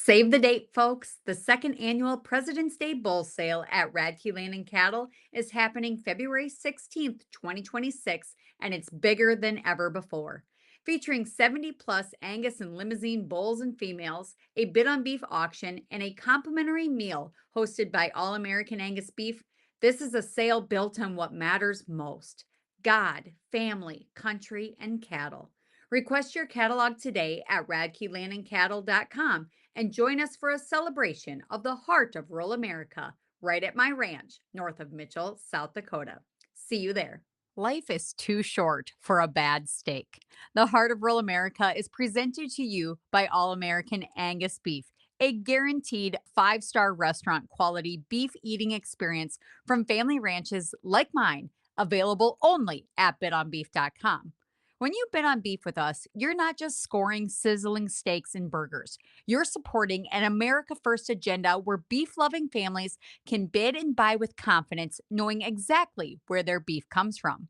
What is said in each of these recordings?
Save the date, folks. The second annual President's Day Bull Sale at Radke Land and Cattle is happening February 16th, 2026, and it's bigger than ever before. Featuring 70 plus Angus and Limousin bulls and females, a bid on beef auction, and a complimentary meal hosted by All American Angus Beef, this is a sale built on what matters most: God, family, country, and cattle. Request your catalog today at radkelandandcattle.com and join us for a celebration of the heart of rural America right at my ranch north of Mitchell, South Dakota. See you there. Life is too short for a bad steak. The Heart of Rural America is presented to you by All American Angus Beef, a guaranteed 5-star restaurant quality beef eating experience from family ranches like mine, available only at bidonbeef.com. When you bid on beef with us, you're not just scoring sizzling steaks and burgers. You're supporting an America First agenda where beef loving families can bid and buy with confidence, knowing exactly where their beef comes from.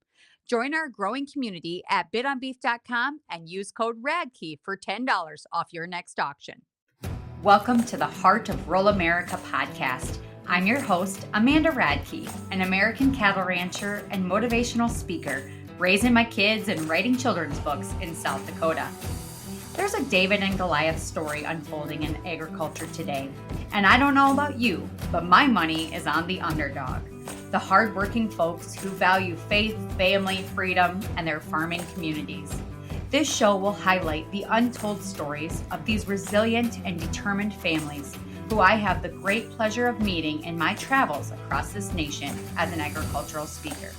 Join our growing community at bidonbeef.com and use code RADKEY for $10 off your next auction. Welcome to the Heart of Rural America podcast. I'm your host, Amanda Radke, an American cattle rancher and motivational speaker, raising my kids and writing children's books in South Dakota. There's a David and Goliath story unfolding in agriculture today. And I don't know about you, but my money is on the underdog, the hardworking folks who value faith, family, freedom, and their farming communities. This show will highlight the untold stories of these resilient and determined families who I have the great pleasure of meeting in my travels across this nation as an agricultural speaker.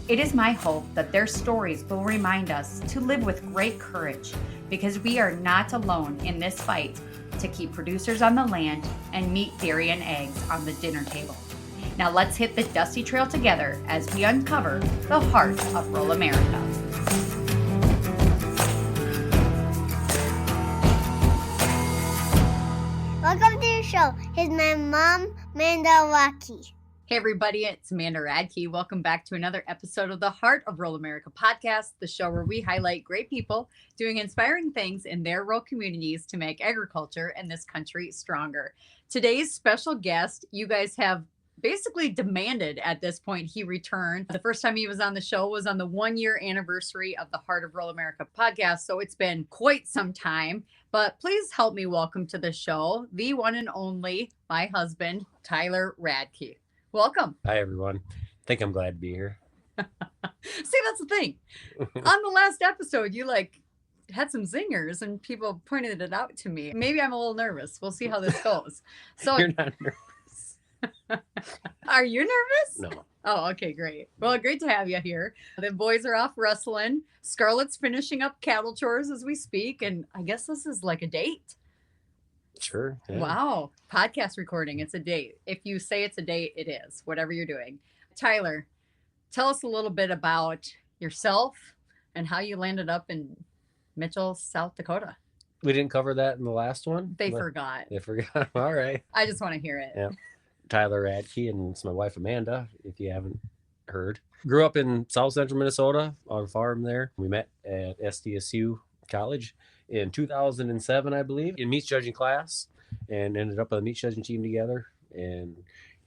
It is my hope that their stories will remind us to live with great courage, because we are not alone in this fight to keep producers on the land and meat, dairy, and eggs on the dinner table. Now let's hit the dusty trail together as we uncover the heart of rural America. Welcome to the show. Here's my mom, Amanda Radke. Hey everybody, it's Amanda Radke. Welcome back to another episode of the Heart of Rural America podcast, the show where we highlight great people doing inspiring things in their rural communities to make agriculture in this country stronger. Today's special guest, you guys have basically demanded at this point he return. The first time he was on the show was on the 1-year anniversary of the Heart of Rural America podcast, so it's been quite some time. But please help me welcome to the show the one and only, my husband, Tyler Radke. Welcome. Hi, everyone. I think I'm glad to be here. See, that's the thing. On the last episode, you had some zingers and people pointed it out to me. Maybe I'm a little nervous. We'll see how this goes. So You're not nervous. Are you nervous? No. Oh, okay, great. Well, great to have you here. The boys are off wrestling. Scarlett's finishing up cattle chores as we speak. And I guess this is like a date. Sure. Yeah. Wow. Podcast recording. It's a date. If you say it's a date, it is, whatever you're doing. Tyler, tell us a little bit about yourself and how you landed up in Mitchell, South Dakota. We didn't cover that in the last one. They forgot. They forgot. All right. I just want to hear it. Yeah. Tyler Radke, and it's my wife, Amanda, if you haven't heard. Grew up in South Central Minnesota on a farm there. We met at SDSU College in 2007, I believe, in meat judging class, and ended up on the meat judging team together. And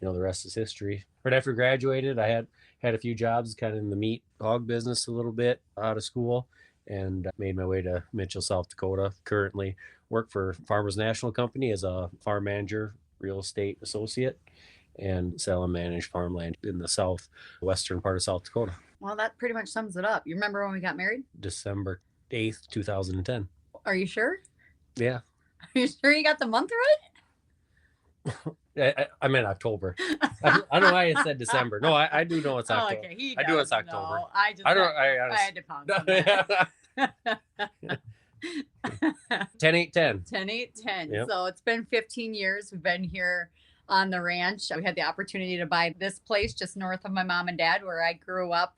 the rest is history. Right after graduated, I had a few jobs kind of in the meat hog business a little bit out of school, and made my way to Mitchell, South Dakota. Currently work for Farmers National Company as a farm manager, real estate associate, and sell and manage farmland in the southwestern part of South Dakota. Well, that pretty much sums it up. You remember when we got married? December 8th, 2010. Are you sure? Yeah. Are you sure you got the month right? I meant October. I don't know why it said December. No, I do know it's October. Oh, okay. I do it's October. No, I had to pounce on that. 10-8-10. 10-8-10. Yep. So it's been 15 years. We've been here on the ranch. We had the opportunity to buy this place just north of my mom and dad, where I grew up,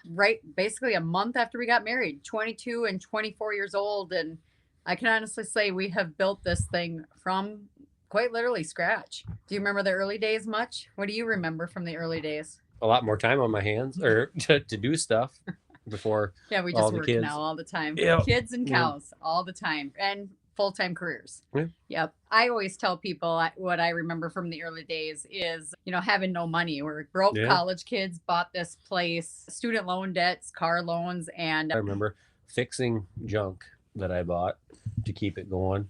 right basically a month after we got married, 22 and 24 years old. And I can honestly say we have built this thing from quite literally scratch. Do you remember the early days much? What do you remember from the early days? A lot more time on my hands or to do stuff before. Yeah, we all just the work kids. now all the time. Yep. Kids and cows all the time. And full-time careers. Yeah. Yep. I always tell people what I remember from the early days is, having no money. We're broke Yeah. college kids, bought this place, student loan debts, car loans, and I remember fixing junk that I bought to keep it going.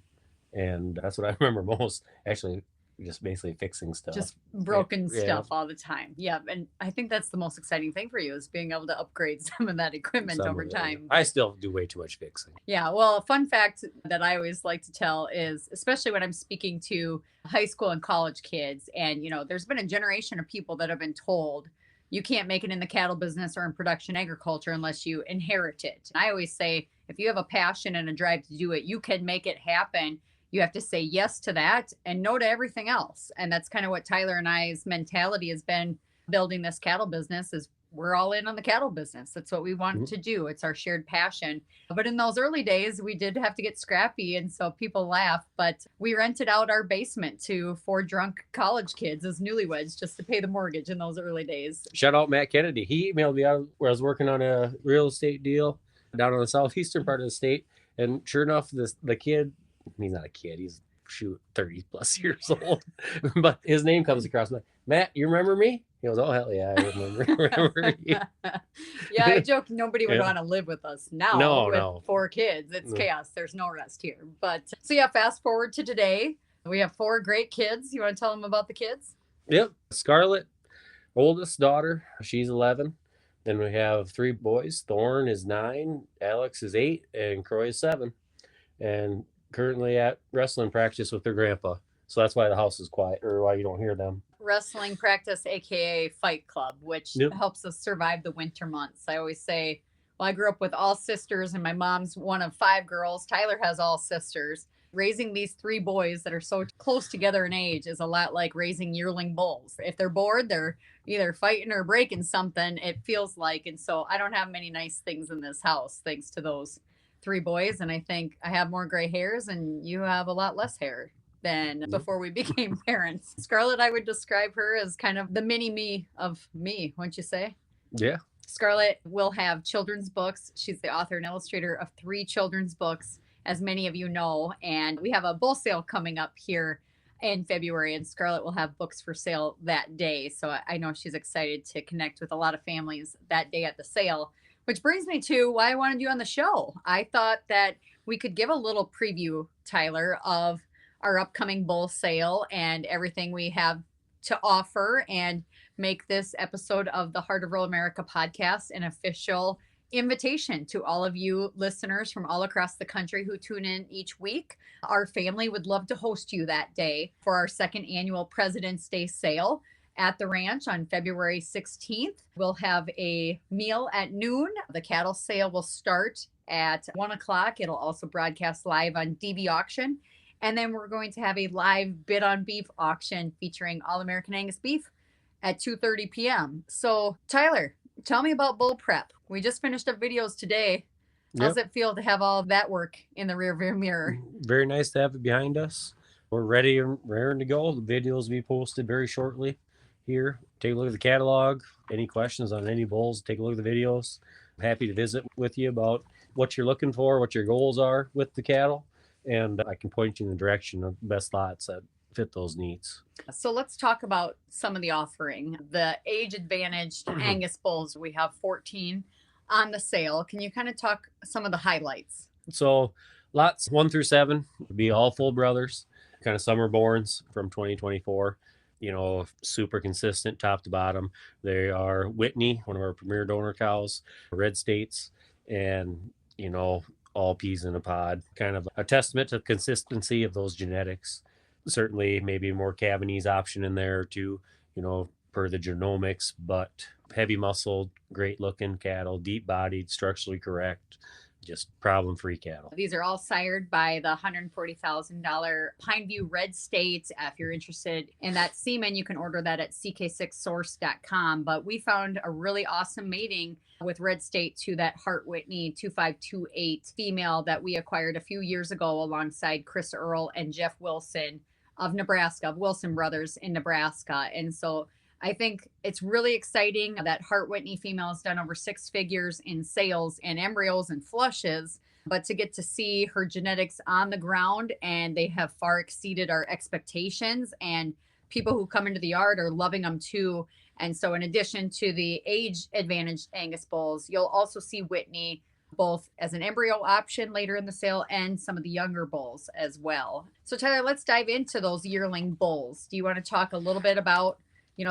And that's what I remember most. Actually, just basically fixing stuff. just broken Yeah. stuff all the time. Yeah. And I think that's the most exciting thing for you is being able to upgrade some of that equipment Some over of it. time. I still do way too much fixing. Yeah, well, a fun fact that I always like to tell is, especially when I'm speaking to high school and college kids, and there's been a generation of people that have been told you can't make it in the cattle business or in production agriculture unless you inherit it. And I always say, if you have a passion and a drive to do it, you can make it happen. You have to say yes to that and no to everything else. And that's kind of what Tyler and I's mentality has been building this cattle business is we're all in on the cattle business. That's what we want to do. It's our shared passion. But in those early days, we did have to get scrappy. And so people laugh, but we rented out our basement to 4 drunk college kids as newlyweds just to pay the mortgage in those early days. Shout out Matt Kennedy. He emailed me out where I was working on a real estate deal down on the southeastern part of the state. And sure enough, the kid, he's not a kid, he's 30 plus years old, but his name comes across. I'm like, Matt, you remember me? He goes, oh, hell yeah, I remember you. Yeah, I joke nobody would want to live with us now with 4 kids. It's chaos. There's no rest here. But so yeah, fast forward to today. We have 4 great kids. You want to tell them about the kids? Yep. Scarlett, oldest daughter, she's 11. Then we have 3 boys. Thorn is 9, Alex is 8, and Croy is 7. And currently at wrestling practice with their grandpa. So that's why the house is quiet, or why you don't hear them. Wrestling practice, aka Fight Club, which helps us survive the winter months. I always say, well, I grew up with all sisters and my mom's one of 5 girls. Tyler has all sisters. Raising these 3 boys that are so close together in age is a lot like raising yearling bulls. If they're bored, they're either fighting or breaking something, it feels like. And so I don't have many nice things in this house thanks to those 3 boys. And I think I have more gray hairs and you have a lot less hair than before we became parents. Scarlett, I would describe her as kind of the mini me of me, wouldn't you say? Yeah. Scarlett will have children's books. She's the author and illustrator of 3 children's books, as many of you know. And we have a bull sale coming up here in February, and Scarlett will have books for sale that day. So I know she's excited to connect with a lot of families that day at the sale. Which brings me to why I wanted you on the show. I thought that we could give a little preview, Tyler, of our upcoming bull sale and everything we have to offer and make this episode of the Heart of Rural America podcast an official invitation to all of you listeners from all across the country who tune in each week. Our family would love to host you that day for our 2nd annual President's Day sale at the ranch on February 16th. We'll have a meal at noon. The cattle sale will start at 1 o'clock. It'll also broadcast live on DB Auction. And then we're going to have a live bid on beef auction featuring All American Angus beef at 2:30 p.m. So Tyler, tell me about bull prep. We just finished up videos today. How's it feel to have all of that work in the rearview mirror? Very nice to have it behind us. We're ready and raring to go. The videos will be posted very shortly here. Take a look at the catalog. Any questions on any bulls, take a look at the videos. I'm happy to visit with you about what you're looking for, what your goals are with the cattle. And I can point you in the direction of the best lots that fit those needs. So let's talk about some of the offering. The age advantaged Angus bulls, we have 14 on the sale. Can you kind of talk some of the highlights? So lots 1 through 7 would be all full brothers, kind of summer borns from 2024. Super consistent top to bottom. They are Whitney, one of our premier donor cows, red states, and all peas in a pod, kind of a testament to the consistency of those genetics. Certainly maybe more Cabanese option in there too, per the genomics, but heavy muscled, great looking cattle, deep bodied, structurally correct, just problem free cattle. These are all sired by the $140,000 Pineview Red State. If you're interested in that semen, you can order that at ck6source.com. But we found a really awesome mating with Red State to that Hart Whitney 2528 female that we acquired a few years ago alongside Chris Earl and Jeff Wilson of Nebraska, of Wilson Brothers in Nebraska. And so I think it's really exciting that Hart Whitney female has done over 6 figures in sales and embryos and flushes. but to get to see her genetics on the ground, and they have far exceeded our expectations. And people who come into the yard are loving them too. And so, in addition to the age advantaged Angus bulls, you'll also see Whitney both as an embryo option later in the sale and some of the younger bulls as well. So, Tyler, let's dive into those yearling bulls. Do you want to talk a little bit about,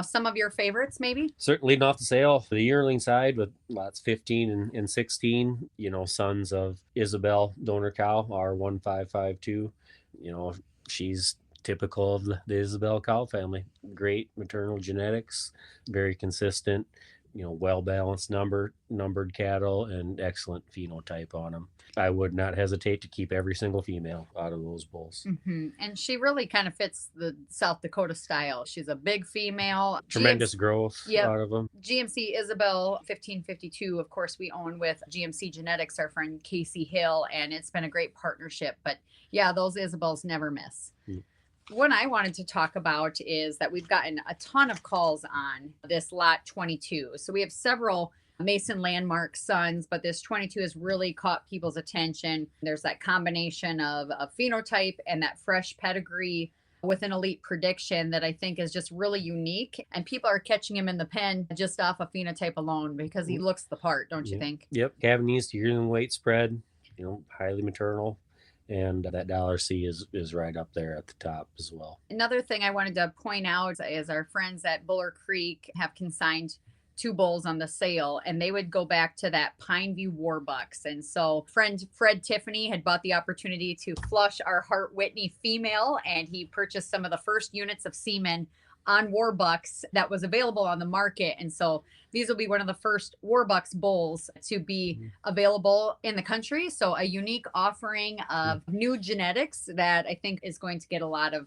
some of your favorites maybe? Certainly leading off the sale, the yearling side with lots 15 and 16, sons of Isabel donor cow, R1552. She's typical of the Isabel cow family. Great maternal genetics, very consistent, well-balanced numbered cattle and excellent phenotype on them. I would not hesitate to keep every single female out of those bulls. And she really kind of fits the South Dakota style. She's a big female. Tremendous growth out of them. GMC Isabel 1552, of course, we own with GMC Genetics, our friend Casey Hill, and it's been a great partnership. But yeah, those Isabels never miss. One I wanted to talk about is that we've gotten a ton of calls on this lot 22. So we have several Mason Landmark sons, but this 22 has really caught people's attention. There's that combination of a phenotype and that fresh pedigree with an elite prediction that I think is just really unique. And people are catching him in the pen just off of phenotype alone because he looks the part, don't you think? Yep. Calving East yearling weight spread, highly maternal. And that $C is right up there at the top as well. Another thing I wanted to point out is our friends at Buller Creek have consigned 2 bulls on the sale, and they would go back to that Pineview Warbucks. And so friend Fred Tiffany had bought the opportunity to flush our Hart Whitney female, and he purchased some of the first units of semen on Warbucks that was available on the market. And so these will be one of the first Warbucks bulls to be available in the country. So a unique offering of new genetics that I think is going to get a lot of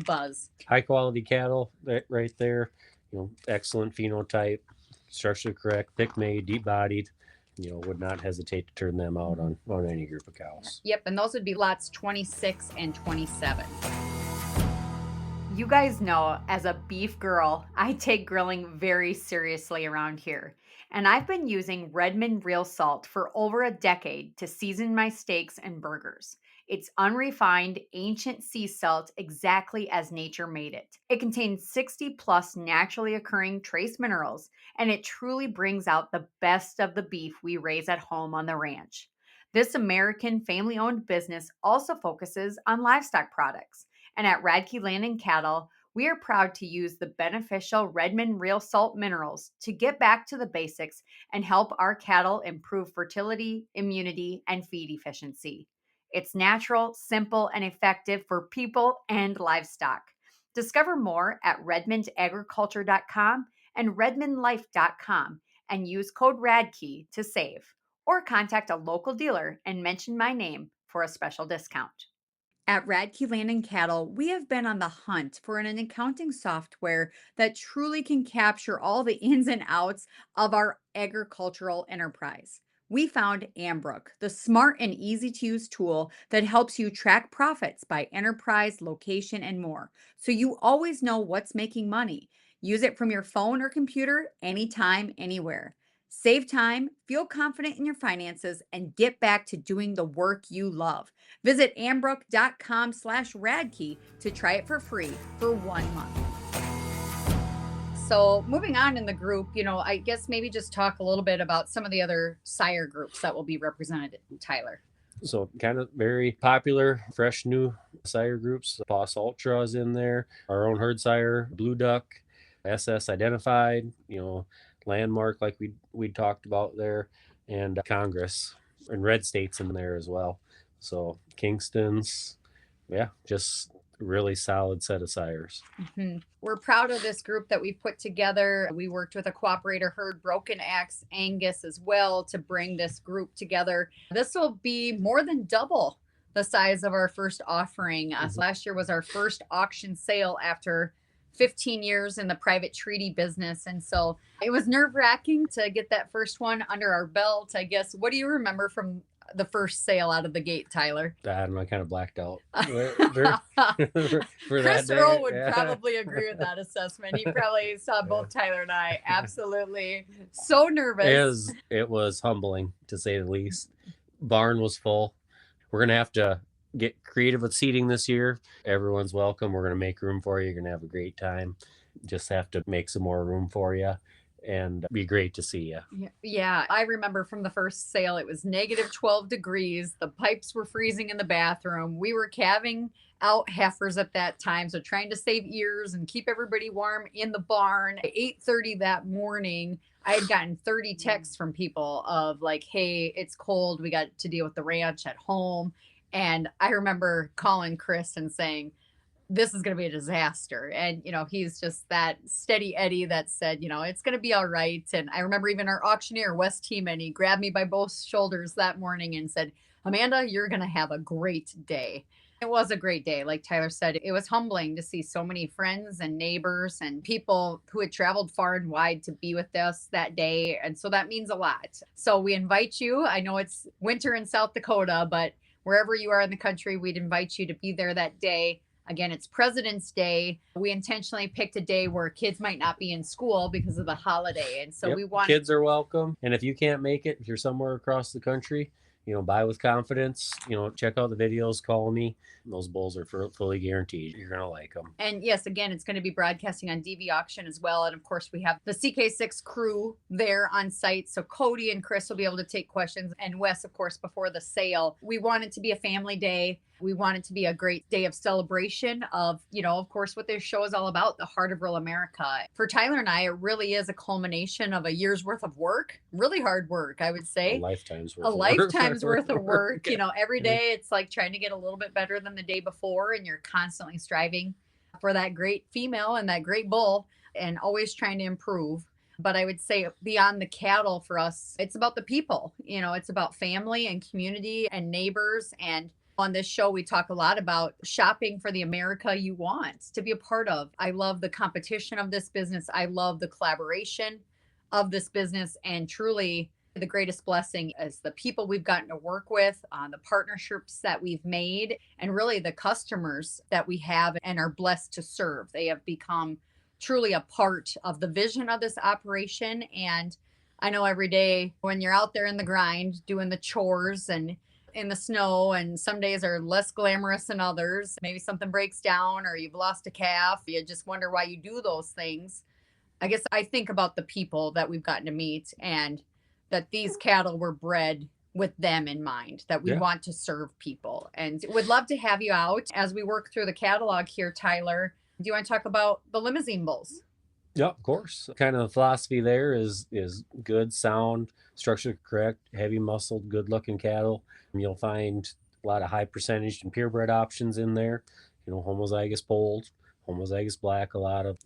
buzz. High quality cattle right there, excellent phenotype, structurally correct, thick made, deep bodied. Would not hesitate to turn them out on any group of cows. Yep, and those would be lots 26 and 27. You guys know, as a beef girl, I take grilling very seriously around here. And I've been using Redmond real salt for over a decade to season my steaks and burgers. It's unrefined, ancient sea salt exactly as nature made it. It contains 60 plus naturally occurring trace minerals, and it truly brings out the best of the beef we raise at home on the ranch. This American family-owned business also focuses on livestock products. And at Radke Land and Cattle, we are proud to use the beneficial Redmond real salt minerals to get back to the basics and help our cattle improve fertility, immunity, and feed efficiency. It's natural, simple, and effective for people and livestock. Discover more at redmondagriculture.com and redmondlife.com and use code RADKEY to save, or contact a local dealer and mention my name for a special discount. At Radke Land and Cattle, we have been on the hunt for an accounting software that truly can capture all the ins and outs of our agricultural enterprise. We found Ambrook, the smart and easy to use tool that helps you track profits by enterprise, location, and more, so you always know what's making money. Use it from your phone or computer anytime, anywhere. Save time, feel confident in your finances, and get back to doing the work you love. Visit ambrook.com/radkey to try it for free for 1 month. So moving on in the group, I guess maybe just talk a little bit about some of the other sire groups that will be represented, Tyler. So kind of very popular, fresh new sire groups. Boss Ultra is in there. Our own herd sire, Blue Duck, SS Identified, Landmark like we talked about there, and Congress and Red State's in there as well. So Kingston's, just really solid set of sires. We're proud of this group that we put together. We worked with a cooperator herd, Broken Axe Angus, as well to bring this group together. This will be more than double the size of our first offering. Last year was our first auction sale after 15 years in the private treaty business. And so it was nerve-wracking to get that first one under our belt, I guess. What do you remember from the first sale out of the gate, Tyler? I don't know, I kind of blacked out. For Chris Earl would probably agree with that assessment. He probably saw both Tyler and I absolutely so nervous. It was humbling, to say the least. barn was full. We're going to have to get creative with seating this year. Everyone's welcome. We're going to make room for you. You're going to have a great time. Just have to make some more room for you and be great to see you. Yeah, I remember from the first sale, it was negative 12 degrees. The pipes were freezing in the bathroom. We were calving out heifers at that time, so trying to save ears and keep everybody warm in the barn. At 8:30 that morning, I had gotten 30 texts from people of like, hey, it's cold. We got to deal with the ranch at home. And I remember calling Chris and saying, this is going to be a disaster. And, he's just that steady Eddie that said, it's going to be all right. And I remember even our auctioneer, Wes Teeman, he grabbed me by both shoulders that morning and said, Amanda, you're going to have a great day. It was a great day. Like Tyler said, it was humbling to see so many friends and neighbors and people who had traveled far and wide to be with us that day. And so that means a lot. So we invite you. I know it's winter in South Dakota, but wherever you are in the country, we'd invite you to be there that day. Again, it's President's Day. We intentionally picked a day where kids might not be in school because of the holiday. And so we want kids are welcome. And if you can't make it, if you're somewhere across the country, buy with confidence, check out the videos, call me. Those bulls are fully guaranteed. You're going to like them. And yes, again, it's going to be broadcasting on DV Auction as well. And of course, we have the CK6 crew there on site. So Cody and Chris will be able to take questions. And Wes, of course, before the sale. We want it to be a family day. We want it to be a great day of celebration of, of course, what this show is all about, the heart of rural America. For Tyler and I, it really is a culmination of a year's worth of work, really hard work, I would say. A lifetime's worth a of lifetime's work. worth of work. Every day it's like trying to get a little bit better than the day before, and you're constantly striving for that great female and that great bull and always trying to improve. But I would say beyond the cattle for us, it's about the people. It's about family and community and neighbors. And on this show, we talk a lot about shopping for the America you want to be a part of. I love the competition of this business. I love the collaboration of this business. And truly, the greatest blessing is the people we've gotten to work with, the partnerships that we've made, and really the customers that we have and are blessed to serve. They have become truly a part of the vision of this operation. And I know every day when you're out there in the grind, doing the chores and in the snow, and some days are less glamorous than others. Maybe something breaks down or you've lost a calf. You just wonder why you do those things. I guess I think about the people that we've gotten to meet and that these cattle were bred with them in mind, that we want to serve people. And would love to have you out as we work through the catalog here, Tyler. Do you want to talk about the Limousin bulls? Yeah, of course. Kind of the philosophy there is good, sound, structure correct, heavy muscled, good looking cattle. You'll find a lot of high percentage and purebred options in there. Homozygous polled, homozygous black, a lot of,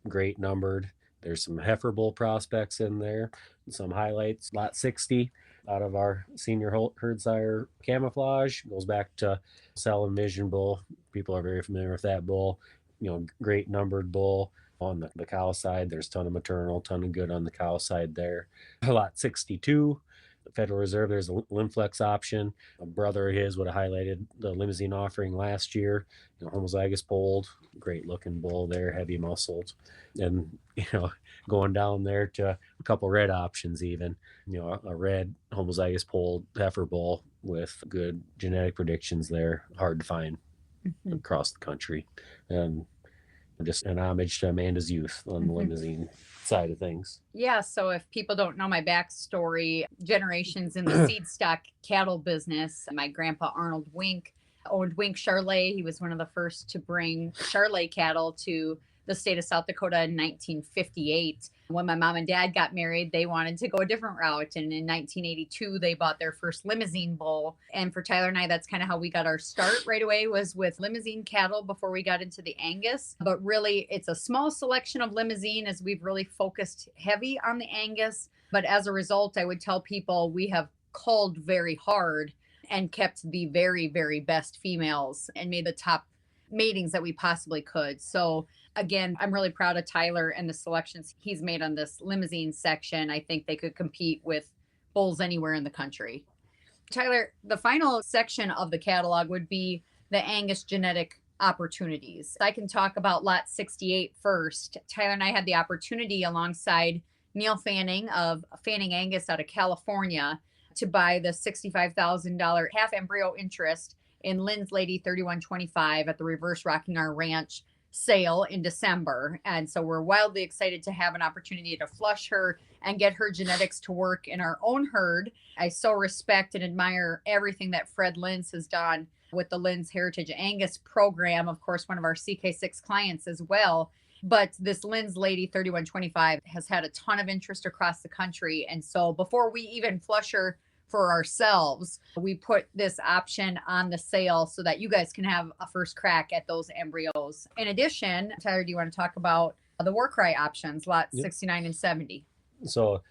great numbered. There's some heifer bull prospects in there, some highlights. Lot 60 out of our senior herd sire camouflage goes back to Selling Vision bull. People are very familiar with that bull. Great numbered bull. On the cow side, there's a ton of maternal, ton of good on the cow side there. Lot 62, the Federal Reserve, there's a Limflex option. A brother of his would have highlighted the Limousin offering last year. Homozygous polled, great looking bull there, heavy muscled. And, going down there to a couple red options even. A red homozygous polled heifer bull with good genetic predictions there, hard to find across the country. And just an homage to Amanda's youth on the Limousin side of things. Yeah, so if people don't know my backstory, generations in the seed stock cattle business, my grandpa Arnold Wink owned Wink Charlet. He was one of the first to bring Charlet cattle to the state of South Dakota in 1958. When my mom and dad got married, they wanted to go a different route. And in 1982, they bought their first Limousin bull. And for Tyler and I, that's kind of how we got our start right away, was with Limousin cattle before we got into the Angus. But really, it's a small selection of Limousin as we've really focused heavy on the Angus. But as a result, I would tell people we have culled very hard and kept the very, very best females and made the top matings that we possibly could. So again, I'm really proud of Tyler and the selections he's made on this Limousin section. I think they could compete with bulls anywhere in the country. Tyler, the final section of the catalog would be the Angus genetic opportunities. I can talk about lot 68 first. Tyler and I had the opportunity alongside Neil Fanning of Fanning Angus out of California to buy the $65,000 half embryo interest in Lynn's Lady 3125 at the Reverse Rocking Our Ranch sale in December. And so we're wildly excited to have an opportunity to flush her and get her genetics to work in our own herd. I so respect and admire everything that Fred Lynch has done with the Lynn's Heritage Angus program, of course, one of our CK6 clients as well. But this Lynn's Lady 3125 has had a ton of interest across the country. And so before we even flush her for ourselves, we put this option on the sale so that you guys can have a first crack at those embryos. In addition, Tyler, do you want to talk about the war cry options, lot 69 and 70? So,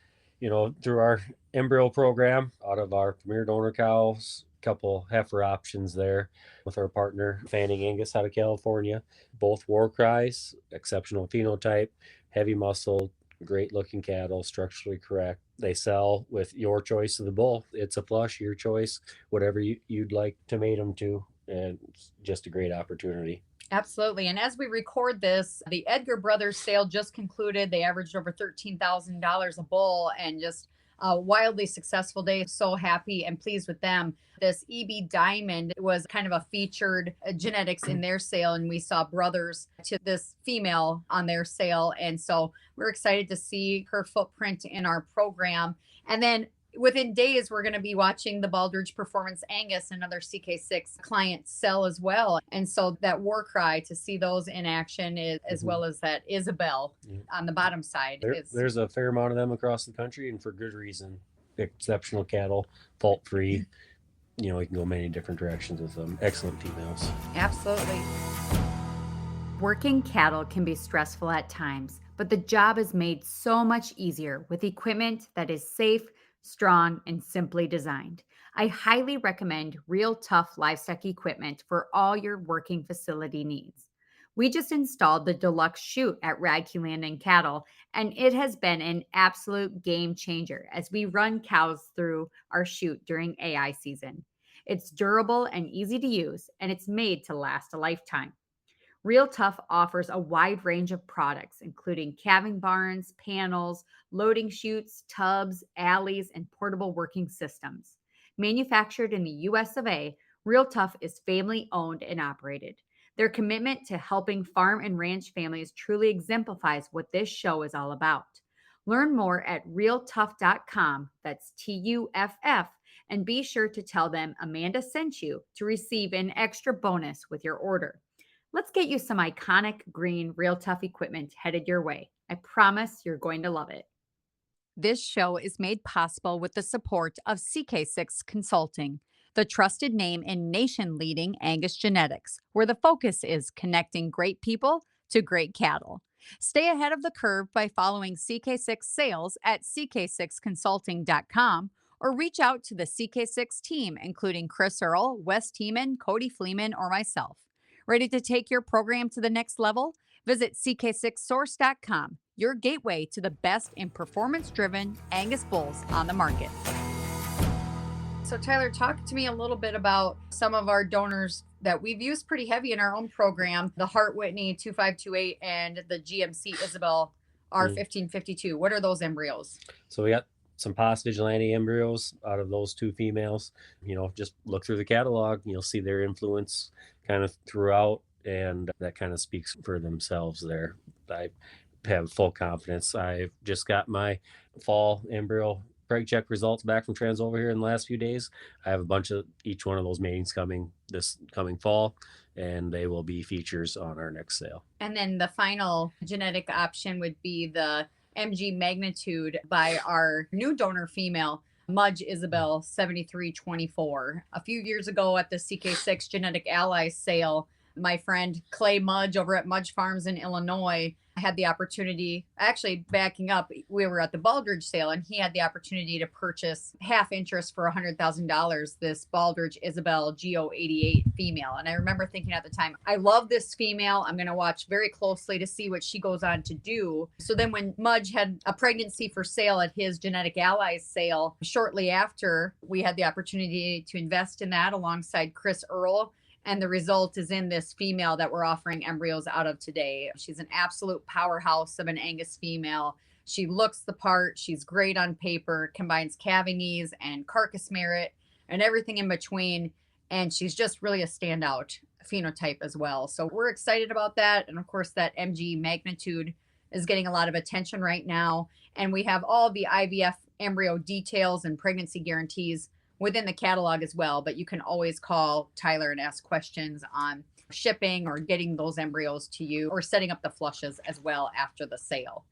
through our embryo program, out of our premier donor cows, couple heifer options there with our partner Fanning Angus out of California. Both war cries, exceptional phenotype, heavy muscle, great looking cattle, structurally correct. They sell with your choice of the bull. It's a flush, your choice, whatever you'd like to mate them to, and it's just a great opportunity. Absolutely. And as we record this, the Edgar Brothers sale just concluded. They averaged over $13,000 a bull, and just a wildly successful day. So happy and pleased with them. This EB Diamond was kind of a featured genetics in their sale, and we saw brothers to this female on their sale. And so we're excited to see her footprint in our program. And then within days, we're going to be watching the Baldridge Performance Angus, another CK6 client, sell as well. And so that war cry, to see those in action, as well as that Isabel on the bottom side. There's a fair amount of them across the country, and for good reason. Exceptional cattle, fault-free. You can go many different directions with them. Excellent females. Absolutely. Working cattle can be stressful at times, but the job is made so much easier with equipment that is safe, strong, and simply designed. I highly recommend Real Tough livestock equipment for all your working facility needs. We just installed the deluxe chute at Radke Land and Cattle, and it has been an absolute game changer as we run cows through our chute during AI season. It's durable and easy to use, and it's made to last a lifetime. Real Tough offers a wide range of products, including calving barns, panels, loading chutes, tubs, alleys, and portable working systems. Manufactured in the US of A, Real Tough is family owned and operated. Their commitment to helping farm and ranch families truly exemplifies what this show is all about. Learn more at realtough.com, that's TUFF, and be sure to tell them Amanda sent you to receive an extra bonus with your order. Let's get you some iconic green Real Tough equipment headed your way. I promise you're going to love it. This show is made possible with the support of CK6 Consulting, the trusted name in nation-leading Angus genetics, where the focus is connecting great people to great cattle. Stay ahead of the curve by following CK6 sales at ck6consulting.com, or reach out to the CK6 team, including Chris Earl, Wes Tiemann, Cody Fleeman, or myself. Ready to take your program to the next level? Visit ck6source.com, your gateway to the best in performance-driven Angus bulls on the market. So Tyler, talk to me a little bit about some of our donors that we've used pretty heavy in our own program, the Hart Whitney 2528 and the GMC Isabel R1552. What are those embryos? So we got some past vigilante embryos out of those two females. Just look through the catalog, you'll see their influence kind of throughout, and that kind of speaks for themselves there. I have full confidence. I've just got my fall embryo preg check results back from Trans over here in the last few days. I have a bunch of each one of those matings coming this coming fall, and they will be features on our next sale. And then the final genetic option would be the MG Magnitude by our new donor female, Mudge Isabel 7324. A few years ago at the CK6 Genetic Allies sale, my friend Clay Mudge over at Mudge Farms in Illinois had the opportunity, actually backing up, we were at the Baldridge sale, and he had the opportunity to purchase half interest for $100,000, this Baldridge Isabel GO88 female. And I remember thinking at the time, I love this female. I'm going to watch very closely to see what she goes on to do. So then when Mudge had a pregnancy for sale at his Genetic Allies sale, shortly after, we had the opportunity to invest in that alongside Chris Earl. And the result is in this female that we're offering embryos out of today. She's an absolute powerhouse of an Angus female, She looks the part. She's great on paper, combines calving ease and carcass merit and everything in between. And she's just really a standout phenotype as well. So we're excited about that. And of course, that MG magnitude is getting a lot of attention right now. And we have all the IVF embryo details and pregnancy guarantees within the catalog as well. But you can always call Tyler and ask questions on shipping or getting those embryos to you or setting up the flushes as well after the sale.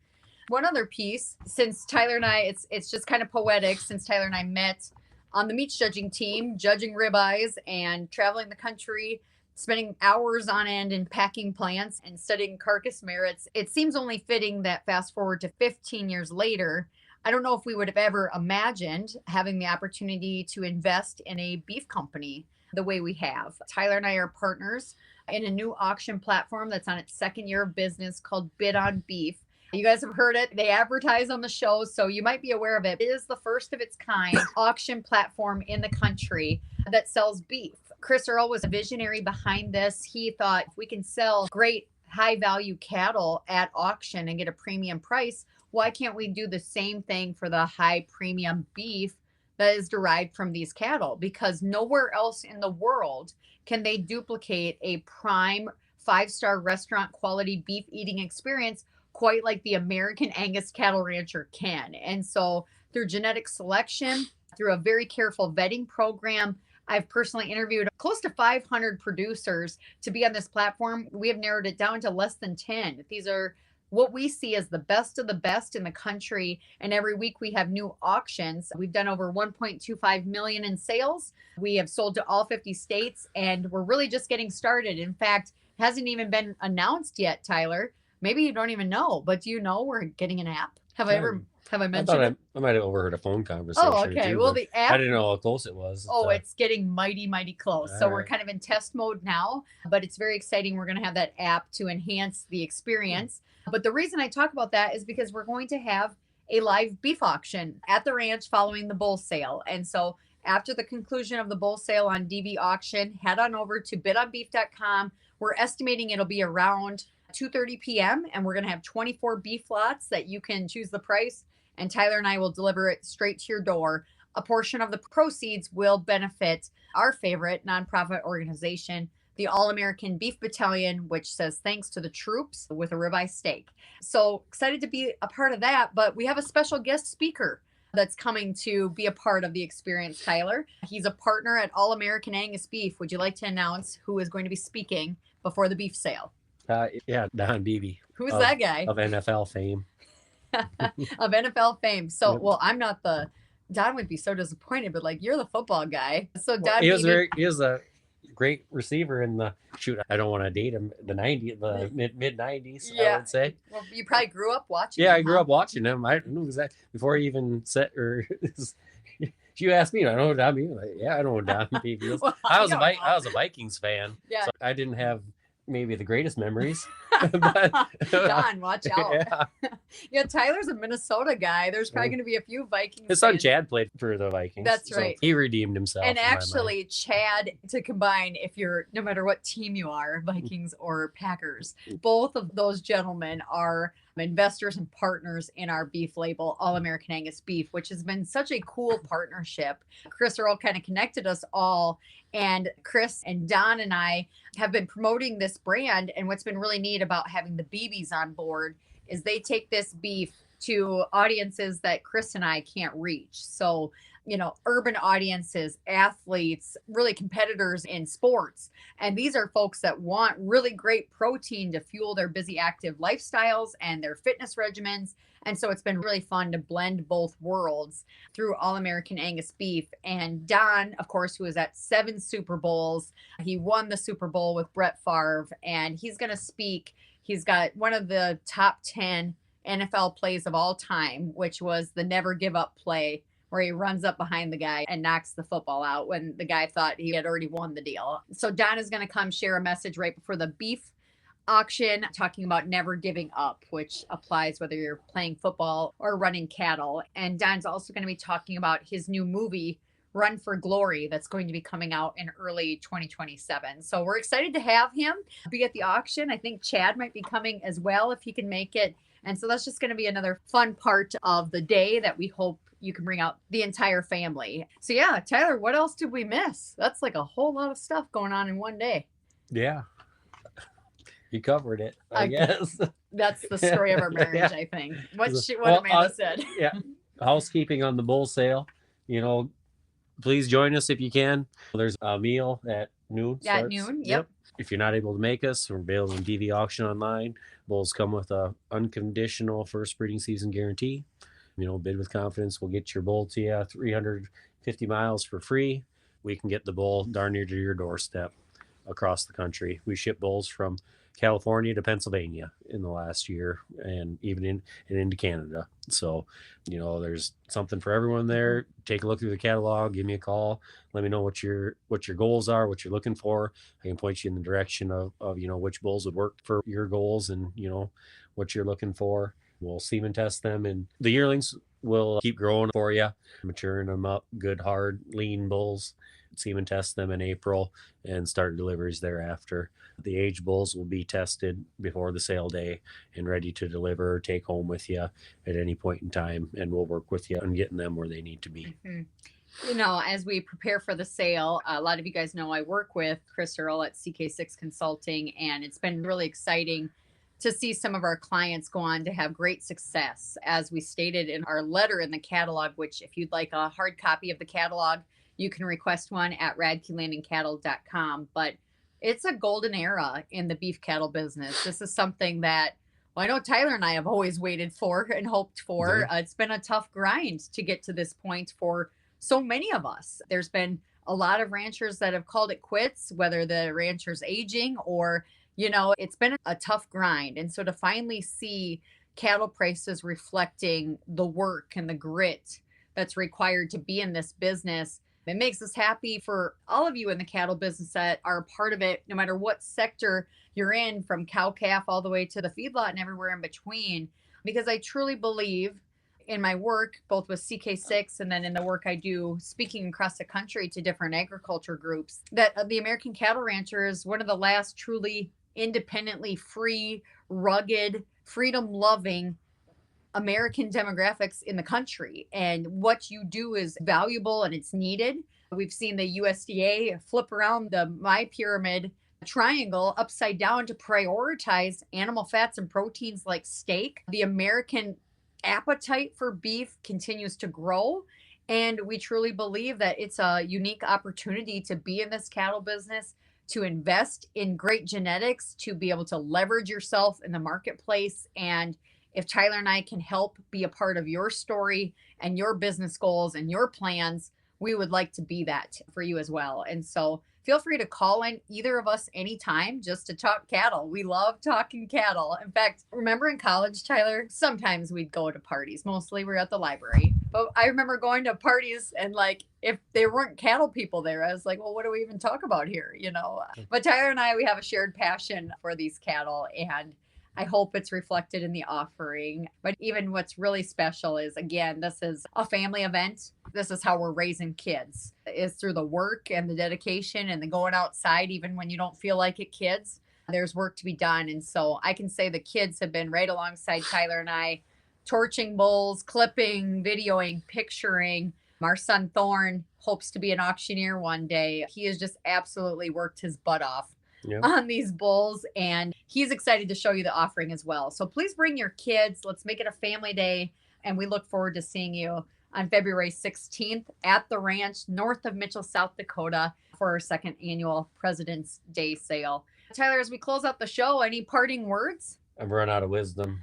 One other piece, since Tyler and I, it's just kind of poetic, since Tyler and I met on the meat judging team, judging ribeyes and traveling the country, spending hours on end in packing plants and studying carcass merits. It seems only fitting that fast forward to 15 years later, I don't know if we would have ever imagined having the opportunity to invest in a beef company the way we have. Tyler and I are partners in a new auction platform that's on its second year of business called Bid on Beef. You guys have heard it. They advertise on the show, so you might be aware of it. It is the first of its kind auction platform in the country that sells beef. Chris Earl was a visionary behind this. He thought if we can sell great high value cattle at auction and get a premium price, why can't we do the same thing for the high premium beef that is derived from these cattle? Because nowhere else in the world can they duplicate a prime 5-star restaurant quality beef eating experience quite like the American Angus cattle rancher can. And so through genetic selection, through a very careful vetting program, I've personally interviewed close to 500 producers to be on this platform. We have narrowed it down to less than 10. These are what we see as the best of the best in the country. And every week we have new auctions. We've done over 1.25 million in sales. We have sold to all 50 states, and we're really just getting started. In fact, it hasn't even been announced yet, Tyler. Maybe you don't even know, but do you know we're getting an app? Have I mentioned it? I might have overheard a phone conversation. Oh, okay. Too, well, the app. I didn't know how close it was. Oh, it's getting mighty, mighty close. So we're right. kind of in test mode now, but it's very exciting. We're going to have that app to enhance the experience. But the reason I talk about that is because we're going to have a live beef auction at the ranch following the bull sale. And so after the conclusion of the bull sale on DB auction, head on over to bidonbeef.com. We're estimating it'll be around 2:30 p.m. and we're going to have 24 beef lots that you can choose the price, and Tyler and I will deliver it straight to your door. A portion of the proceeds will benefit our favorite nonprofit organization, the All-American Beef Battalion, which says thanks to the troops with a ribeye steak. So excited to be a part of that, but we have a special guest speaker that's coming to be a part of the experience, Tyler. He's a partner at All-American Angus Beef. Would you like to announce who is going to be speaking before the beef sale? Yeah, Don Beebe. Who's that guy? Of NFL fame. Of NFL fame. So, Yep. well, I'm not the, Don would be so disappointed, but like, you're the football guy. So Don He was Beebe, he was a great receiver in the I don't want to date him. The mid 90s. Yeah. I would say. well, you probably grew up watching Yeah, him, I grew huh? up watching him. I knew exactly before he even set or. You asked me, I know Don Beebe. Like, yeah, I know Don Beebe is. Well, I was don't know. I was a Vikings fan. Yeah. So I didn't have maybe the greatest memories. But, Don, watch out. Yeah. Yeah, Tyler's a Minnesota guy. There's probably going to be a few Vikings His son fans. Chad played for the Vikings. That's so right. He redeemed himself. And in my mind. actually, Chad, to combine, if you're, no matter what team you are, Vikings or Packers, both of those gentlemen are investors and partners in our beef label, All American Angus Beef, which has been such a cool partnership. Chris Earl kind of connected us all. And Chris and Don and I have been promoting this brand. And what's been really neat about having the Beebes on board is they take this beef to audiences that Chris and I can't reach. So, you know, urban audiences, athletes, really competitors in sports. And these are folks that want really great protein to fuel their busy, active lifestyles and their fitness regimens. And so it's been really fun to blend both worlds through All American Angus Beef. And Don, of course, who is at 7 Super Bowls, he won the Super Bowl with Brett Favre, and he's going to speak. He's got one of the top 10 NFL plays of all time, which was the never give up play, where he runs up behind the guy and knocks the football out when the guy thought he had already won the deal. So Don is going to come share a message right before the beef auction, talking about never giving up, which applies whether you're playing football or running cattle. And Don's also going to be talking about his new movie, Run for Glory that's going to be coming out in early 2027. So we're excited to have him be at the auction. I think Chad might be coming as well if he can make it. And so that's just going to be another fun part of the day that we hope you can bring out the entire family. So yeah, Tyler, what else did we miss? That's like a whole lot of stuff going on in one day. Yeah. You covered it, I guess. That's the story of our marriage, I think. What Amanda said. Yeah. Housekeeping on the bull sale. Please join us if you can. There's a meal at noon. At noon, yep. If you're not able to make us, we're available on DV Auction online. Bulls come with a unconditional first breeding season guarantee. Bid with confidence. We'll get your bull to you 350 miles for free. We can get the bull darn near to your doorstep across the country. We ship bulls from California to Pennsylvania in the last year, and even into Canada. So, there's something for everyone there. Take a look through the catalog, give me a call, let me know what your goals are, what you're looking for. I can point you in the direction of which bulls would work for your goals and what you're looking for. We'll semen test them, and the yearlings will keep growing for you, maturing them up, good, hard, lean bulls. Semen test them in April and start deliveries thereafter. The age bulls will be tested before the sale day and ready to deliver or take home with you at any point in time, and we'll work with you on getting them where they need to be. Mm-hmm. As we prepare for the sale, a lot of you guys know I work with Chris Earl at CK6 Consulting, and it's been really exciting to see some of our clients go on to have great success. As we stated in our letter in the catalog, which if you'd like a hard copy of the catalog, you can request one at radkelandandcattle.com. But it's a golden era in the beef cattle business. This is something that, I know Tyler and I have always waited for and hoped for. Mm-hmm. It's been a tough grind to get to this point for so many of us. There's been a lot of ranchers that have called it quits, whether the rancher's aging or, it's been a tough grind. And so to finally see cattle prices reflecting the work and the grit that's required to be in this business, it makes us happy for all of you in the cattle business that are a part of it, no matter what sector you're in, from cow-calf all the way to the feedlot and everywhere in between. Because I truly believe in my work, both with CK6 and then in the work I do speaking across the country to different agriculture groups, that the American cattle rancher is one of the last truly independently free, rugged, freedom-loving American demographics in the country. And what you do is valuable and it's needed. We've seen the USDA flip around the My Pyramid triangle upside down to prioritize animal fats and proteins like steak. The American appetite for beef continues to grow. And we truly believe that it's a unique opportunity to be in this cattle business, to invest in great genetics, to be able to leverage yourself in the marketplace. And if Tyler and I can help be a part of your story and your business goals and your plans, we would like to be that for you as well. And so feel free to call in either of us anytime just to talk cattle. We love talking cattle. In fact, remember in college, Tyler, sometimes we'd go to parties. Mostly we're at the library. But I remember going to parties and if there weren't cattle people there, I was like, well, what do we even talk about here? But Tyler and I, we have a shared passion for these cattle, and I hope it's reflected in the offering. But even what's really special is, again, this is a family event. This is how we're raising kids, is through the work and the dedication and the going outside, even when you don't feel like it, kids. There's work to be done. And so I can say the kids have been right alongside Tyler and I, torching bulls, clipping, videoing, picturing. Our son Thorne hopes to be an auctioneer one day. He has just absolutely worked his butt off on these bulls, and he's excited to show you the offering as well. So please bring your kids. Let's make it a family day, and we look forward to seeing you on February 16th at the ranch north of Mitchell, South Dakota, for our second annual President's Day sale. Tyler, as we close out the show, any parting words? I've run out of wisdom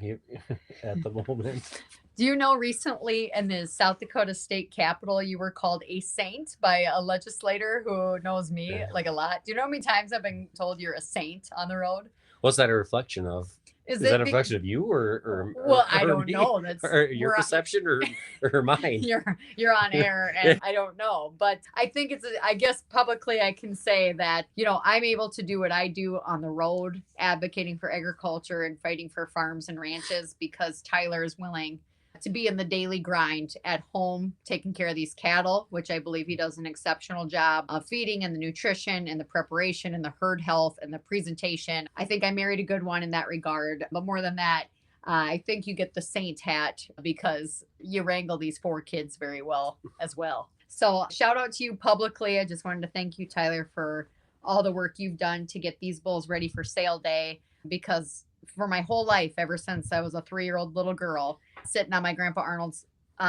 at the moment. Do you know recently in the South Dakota State Capitol, you were called a saint by a legislator who knows me a lot? Do you know how many times I've been told you're a saint on the road? What's that a reflection of? Is that a reflection of you or I don't know. That's or your perception or mine. You're on air, and I don't know. But I think I guess publicly I can say that, I'm able to do what I do on the road, advocating for agriculture and fighting for farms and ranches, because Tyler is willing to be in the daily grind at home, taking care of these cattle, which I believe he does an exceptional job of feeding and the nutrition and the preparation and the herd health and the presentation. I think I married a good one in that regard. But more than that, I think you get the saint hat because you wrangle these 4 kids very well as well. So shout out to you publicly. I just wanted to thank you, Tyler, for all the work you've done to get these bulls ready for sale day, because for my whole life, ever since I was a 3-year-old little girl, sitting on my Grandpa Arnold's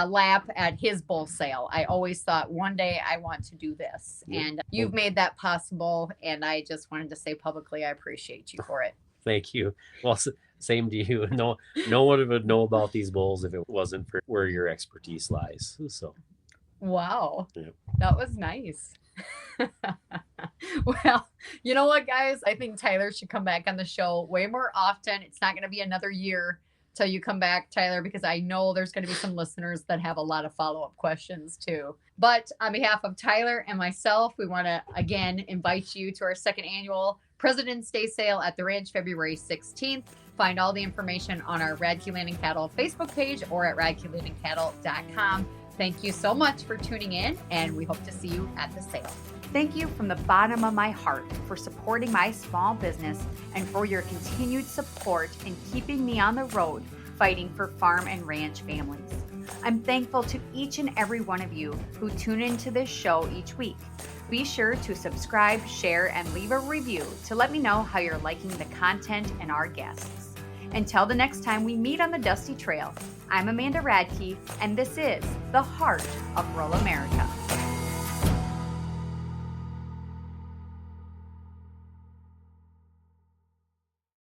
lap at his bull sale, I always thought one day I want to do this. And you've made that possible. And I just wanted to say publicly, I appreciate you for it. Thank you. Well, same to you. No one would know about these bulls if it wasn't for where your expertise lies. So, wow, Yep. That was nice. Well, you know what, guys? I think Tyler should come back on the show way more often. It's not going to be another year till you come back, Tyler, because I know there's going to be some listeners that have a lot of follow-up questions too. But on behalf of Tyler and myself, we want to again invite you to our second annual President's Day sale at the ranch February 16th. Find all the information on our Radke Land and Cattle Facebook page or at radkelandandcattle.com. Thank you so much for tuning in, and we hope to see you at the sale. Thank you from the bottom of my heart for supporting my small business and for your continued support in keeping me on the road fighting for farm and ranch families. I'm thankful to each and every one of you who tune into this show each week. Be sure to subscribe, share, and leave a review to let me know how you're liking the content and our guests. Until the next time we meet on the Dusty Trail, I'm Amanda Radke, and this is the Heart of Rural America.